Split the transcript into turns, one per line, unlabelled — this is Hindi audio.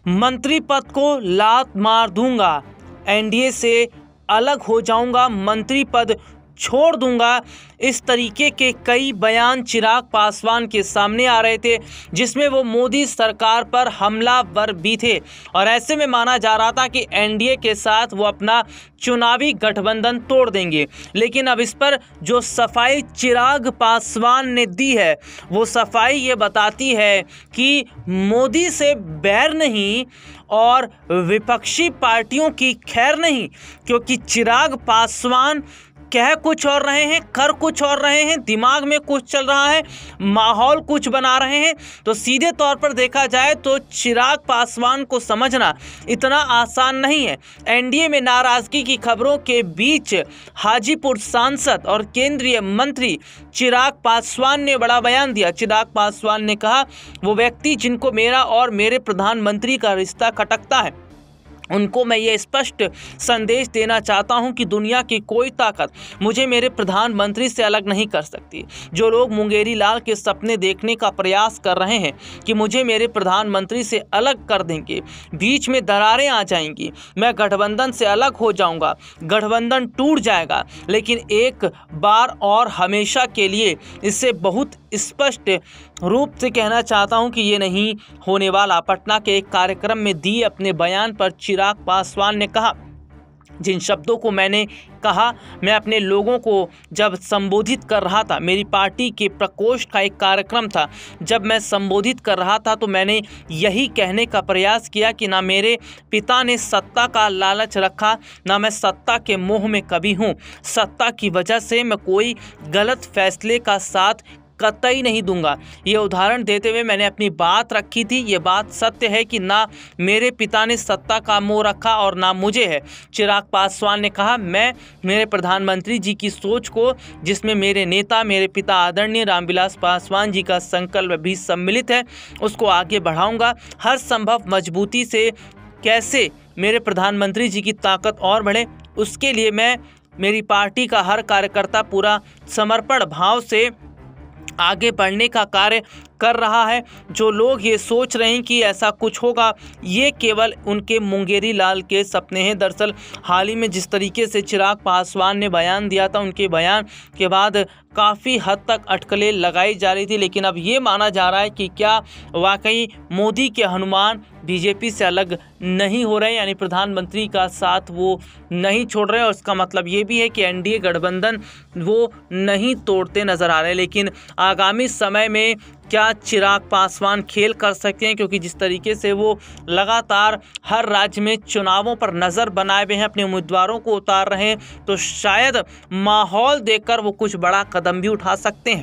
मंत्री पद को लात मार दूंगा, एनडीए से अलग हो जाऊंगा, मंत्री पद छोड़ दूंगा। इस तरीके के कई बयान चिराग पासवान के सामने आ रहे थे, जिसमें वो मोदी सरकार पर हमलावर भी थे और ऐसे में माना जा रहा था कि एनडीए के साथ वो अपना चुनावी गठबंधन तोड़ देंगे। लेकिन अब इस पर जो सफाई चिराग पासवान ने दी है, वो सफाई ये बताती है कि मोदी से बैर नहीं और विपक्षी पार्टियों की खैर नहीं, क्योंकि चिराग पासवान कह कुछ और रहे हैं, कर कुछ और रहे हैं, दिमाग में कुछ चल रहा है, माहौल कुछ बना रहे हैं। तो सीधे तौर पर देखा जाए तो चिराग पासवान को समझना इतना आसान नहीं है। एनडीए में नाराजगी की खबरों के बीच हाजीपुर सांसद और केंद्रीय मंत्री चिराग पासवान ने बड़ा बयान दिया। चिराग पासवान ने कहा, वो व्यक्ति जिनको मेरा और मेरे प्रधानमंत्री का रिश्ता खटकता है, उनको मैं ये स्पष्ट संदेश देना चाहता हूं कि दुनिया की कोई ताकत मुझे मेरे प्रधानमंत्री से अलग नहीं कर सकती। जो लोग मुंगेरी लाल के सपने देखने का प्रयास कर रहे हैं कि मुझे मेरे प्रधानमंत्री से अलग कर देंगे, बीच में दरारें आ जाएंगी, मैं गठबंधन से अलग हो जाऊंगा, गठबंधन टूट जाएगा, लेकिन एक बार और हमेशा के लिए इससे बहुत स्पष्ट रूप से कहना चाहता हूं कि ये नहीं होने वाला। पटना के एक कार्यक्रम में दिए अपने बयान पर चिराग पासवान ने कहा, जिन शब्दों को मैंने कहा, मैं अपने लोगों को जब संबोधित कर रहा था, मेरी पार्टी के प्रकोष्ठ का एक कार्यक्रम था, जब मैं संबोधित कर रहा था तो मैंने यही कहने का प्रयास किया कि ना मेरे पिता ने सत्ता का लालच रखा, ना मैं सत्ता के मोह में कभी हूँ। सत्ता की वजह से मैं कोई गलत फैसले का साथ कतई नहीं दूंगा। ये उदाहरण देते हुए मैंने अपनी बात रखी थी। ये बात सत्य है कि ना मेरे पिता ने सत्ता का मोह रखा और ना मुझे है। चिराग पासवान ने कहा, मैं मेरे प्रधानमंत्री जी की सोच को, जिसमें मेरे नेता, मेरे पिता आदरणीय रामविलास पासवान जी का संकल्प भी सम्मिलित है, उसको आगे बढ़ाऊंगा। हर संभव मजबूती से कैसे मेरे प्रधानमंत्री जी की ताकत और बढ़े, उसके लिए मेरी पार्टी का हर कार्यकर्ता पूरा समर्पण भाव से आगे बढ़ने का कार्य कर रहा है। जो लोग ये सोच रहे हैं कि ऐसा कुछ होगा, ये केवल उनके मुंगेरी लाल के सपने हैं। दरअसल हाल ही में जिस तरीके से चिराग पासवान ने बयान दिया था, उनके बयान के बाद काफ़ी हद तक अटकलें लगाई जा रही थी, लेकिन अब ये माना जा रहा है कि क्या वाकई मोदी के हनुमान बीजेपी से अलग नहीं हो रहे, यानी प्रधानमंत्री का साथ वो नहीं छोड़ रहे। और इसका मतलब ये भी है कि एनडीए गठबंधन वो नहीं तोड़ते नजर आ रहे। लेकिन आगामी समय में क्या चिराग पासवान खेल कर सकते हैं, क्योंकि जिस तरीके से वो लगातार हर राज्य में चुनावों पर नज़र बनाए हुए हैं, अपने उम्मीदवारों को उतार रहे हैं, तो शायद माहौल देखकर वो कुछ बड़ा कदम भी उठा सकते हैं।